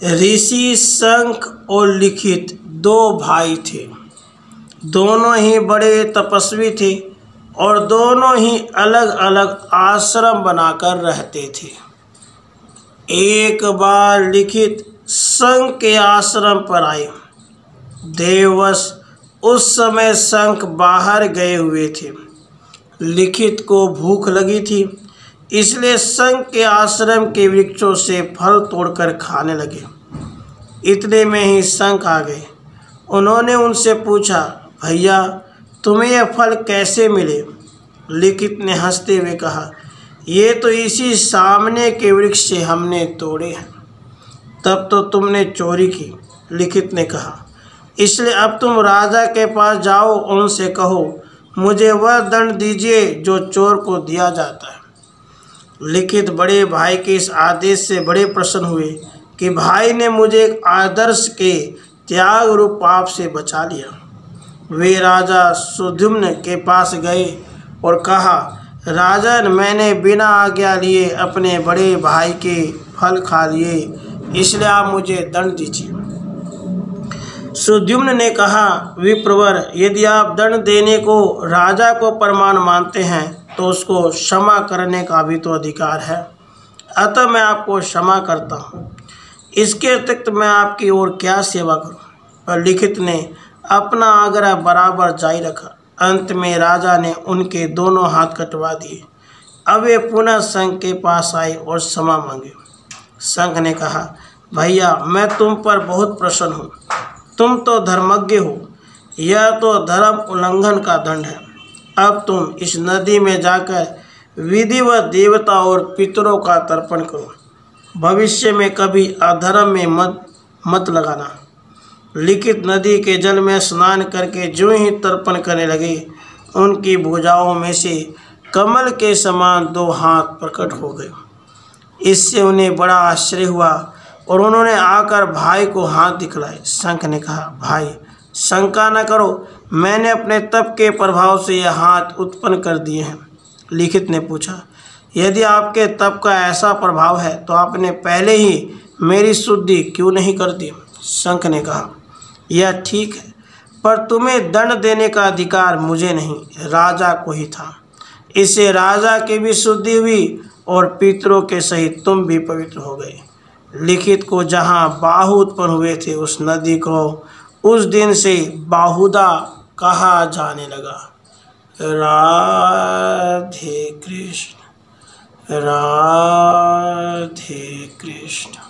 ऋषि शंख और लिखित दो भाई थे। दोनों ही बड़े तपस्वी थे और दोनों ही अलग अलग आश्रम बनाकर रहते थे। एक बार लिखित शंख के आश्रम पर आए। देववश उस समय शंख बाहर गए हुए थे। लिखित को भूख लगी थी, इसलिए शंख के आश्रम के वृक्षों से फल तोड़कर खाने लगे। इतने में ही शंख आ गए। उन्होंने उनसे पूछा, भैया तुम्हें यह फल कैसे मिले? लिखित ने हंसते हुए कहा, ये तो इसी सामने के वृक्ष से हमने तोड़े हैं। तब तो तुमने चोरी की, लिखित ने कहा, इसलिए अब तुम राजा के पास जाओ और उनसे कहो, मुझे वह दंड दीजिए जो चोर को दिया जाता है। लिखित बड़े भाई के इस आदेश से बड़े प्रसन्न हुए कि भाई ने मुझे एक आदर्श के त्याग रूप पाप से बचा लिया। वे राजा सुद्युम्न के पास गए और कहा, राजन, मैंने बिना आज्ञा लिए अपने बड़े भाई के फल खा लिए, इसलिए आप मुझे दंड दीजिए। सुद्युम्न ने कहा, विप्रवर, यदि आप दंड देने को राजा को प्रमाण मानते हैं तो उसको क्षमा करने का भी तो अधिकार है, अतः मैं आपको क्षमा करता हूँ। इसके अतिरिक्त मैं आपकी और क्या सेवा करूँ? पर लिखित ने अपना आग्रह बराबर जारी रखा। अंत में राजा ने उनके दोनों हाथ कटवा दिए। अब वे पुनः शंख के पास आए और क्षमा मांगे। शंख ने कहा, भैया मैं तुम पर बहुत प्रसन्न हूँ। तुम तो धर्मज्ञ हो, यह तो धर्म उल्लंघन का दंड है। अब तुम इस नदी में जाकर विधिवत देवता और पितरों का तर्पण करो। भविष्य में कभी अधर्म में मत लगाना। लिखित नदी के जल में स्नान करके जो ही तर्पण करने लगे, उनकी भुजाओं में से कमल के समान दो हाथ प्रकट हो गए। इससे उन्हें बड़ा आश्चर्य हुआ और उन्होंने आकर भाई को हाथ दिखलाए। शंख ने कहा, भाई शंका न करो, मैंने अपने तप के प्रभाव से यह हाथ उत्पन्न कर दिए हैं। लिखित ने पूछा, यदि आपके तप का ऐसा प्रभाव है तो आपने पहले ही मेरी शुद्धि क्यों नहीं कर दी? शंख ने कहा, यह ठीक है, पर तुम्हें दंड देने का अधिकार मुझे नहीं, राजा को ही था। इससे राजा की भी शुद्धि हुई और पितरों के सहित तुम भी पवित्र हो गए। लिखित को जहाँ बाहु उत्पन्न हुए थे, उस नदी को उस दिन से बाहुदा कहा जाने लगा। राधे कृष्ण, राधे कृष्ण।